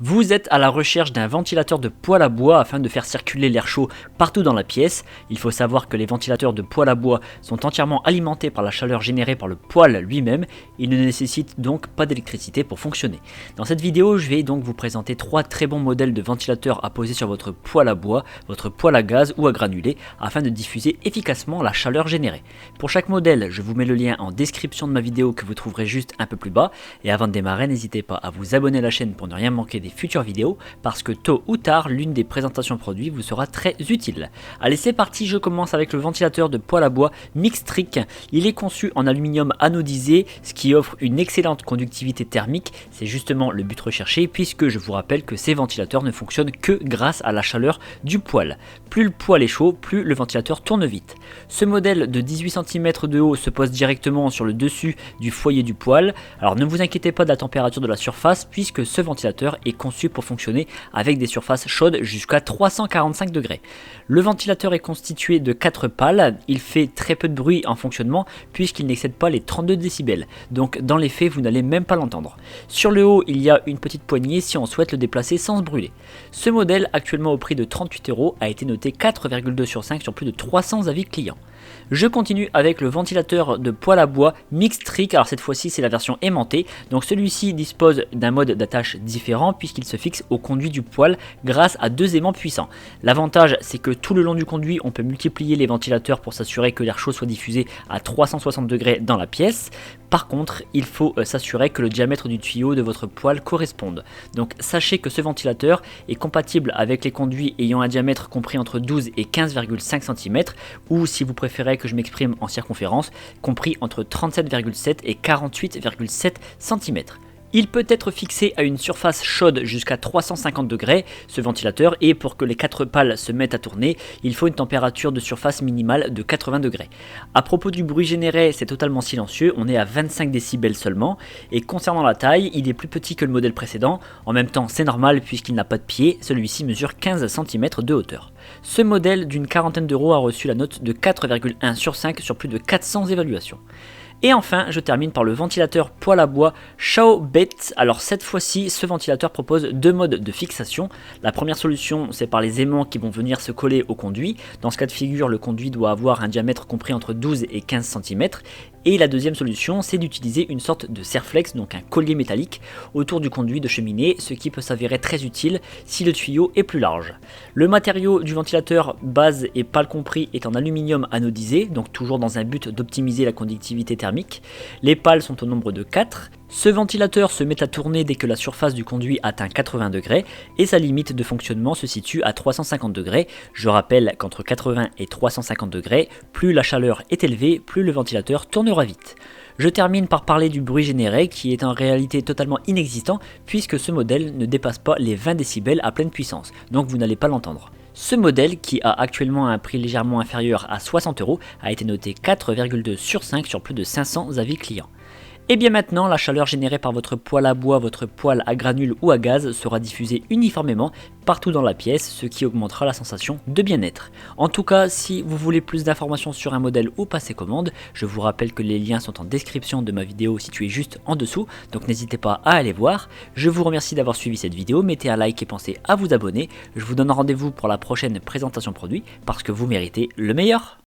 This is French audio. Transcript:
Vous êtes à la recherche d'un ventilateur de poêle à bois afin de faire circuler l'air chaud partout dans la pièce. Il faut savoir que les ventilateurs de poêle à bois sont entièrement alimentés par la chaleur générée par le poêle lui-même. Ils ne nécessitent donc pas d'électricité pour fonctionner. Dans cette vidéo, je vais donc vous présenter 3 très bons modèles de ventilateurs à poser sur votre poêle à bois, votre poêle à gaz ou à granulés afin de diffuser efficacement la chaleur générée. Pour chaque modèle, je vous mets le lien en description de ma vidéo que vous trouverez juste un peu plus bas. Et avant de démarrer, n'hésitez pas à vous abonner à la chaîne pour ne rien manquer des futures vidéos parce que tôt ou tard l'une des présentations produits vous sera très utile. Allez, c'est parti, je commence avec le ventilateur de poêle à bois Mixtric. Il est conçu en aluminium anodisé, ce qui offre une excellente conductivité thermique. C'est justement le but recherché puisque je vous rappelle que ces ventilateurs ne fonctionnent que grâce à la chaleur du poêle. Plus le poêle est chaud, plus le ventilateur tourne vite. Ce modèle de 18 cm de haut se pose directement sur le dessus du foyer du poêle. Alors ne vous inquiétez pas de la température de la surface puisque ce ventilateur est conçu pour fonctionner avec des surfaces chaudes jusqu'à 345 degrés. Le ventilateur est constitué de 4 pales, il fait très peu de bruit en fonctionnement puisqu'il n'excède pas les 32 décibels, donc dans les faits vous n'allez même pas l'entendre. Sur le haut il y a une petite poignée si on souhaite le déplacer sans se brûler. Ce modèle, actuellement au prix de 38 €, a été noté 4,2 sur 5 sur plus de 300 avis clients. Je continue avec le ventilateur de poêle à bois Mixtric. Alors cette fois-ci c'est la version aimantée, donc celui-ci dispose d'un mode d'attache différent puisqu'il se fixe au conduit du poêle grâce à 2 aimants puissants. L'avantage c'est que tout le long du conduit on peut multiplier les ventilateurs pour s'assurer que l'air chaud soit diffusé à 360 degrés dans la pièce. Par contre, il faut s'assurer que le diamètre du tuyau de votre poêle corresponde. Donc sachez que ce ventilateur est compatible avec les conduits ayant un diamètre compris entre 12 et 15,5 cm ou si vous préférez que je m'exprime en circonférence, compris entre 37,7 et 48,7 cm. Il peut être fixé à une surface chaude jusqu'à 350 degrés, ce ventilateur, et pour que les 4 pales se mettent à tourner, il faut une température de surface minimale de 80 degrés. A propos du bruit généré, c'est totalement silencieux, on est à 25 décibels seulement, et concernant la taille, il est plus petit que le modèle précédent, en même temps c'est normal puisqu'il n'a pas de pied, celui-ci mesure 15 cm de hauteur. Ce modèle d'une quarantaine d'euros a reçu la note de 4,1 sur 5 sur plus de 400 évaluations. Et enfin, je termine par le ventilateur poêle à bois Xiaobet. Alors cette fois-ci, ce ventilateur propose 2 modes de fixation. La première solution, c'est par les aimants qui vont venir se coller au conduit. Dans ce cas de figure, le conduit doit avoir un diamètre compris entre 12 et 15 cm. Et la deuxième solution, c'est d'utiliser une sorte de serflex, donc un collier métallique, autour du conduit de cheminée, ce qui peut s'avérer très utile si le tuyau est plus large. Le matériau du ventilateur, base et pale compris, est en aluminium anodisé, donc toujours dans un but d'optimiser la conductivité thermique. Les pales sont au nombre de 4. Ce ventilateur se met à tourner dès que la surface du conduit atteint 80 degrés et sa limite de fonctionnement se situe à 350 degrés. Je rappelle qu'entre 80 et 350 degrés, plus la chaleur est élevée, plus le ventilateur tournera vite. Je termine par parler du bruit généré qui est en réalité totalement inexistant puisque ce modèle ne dépasse pas les 20 décibels à pleine puissance, donc vous n'allez pas l'entendre. Ce modèle, qui a actuellement un prix légèrement inférieur à 60 €, a été noté 4,2 sur 5 sur plus de 500 avis clients. Et bien maintenant, la chaleur générée par votre poêle à bois, votre poêle à granules ou à gaz sera diffusée uniformément partout dans la pièce, ce qui augmentera la sensation de bien-être. En tout cas, si vous voulez plus d'informations sur un modèle ou passer commande, je vous rappelle que les liens sont en description de ma vidéo située juste en dessous, donc n'hésitez pas à aller voir. Je vous remercie d'avoir suivi cette vidéo, mettez un like et pensez à vous abonner. Je vous donne rendez-vous pour la prochaine présentation produit parce que vous méritez le meilleur.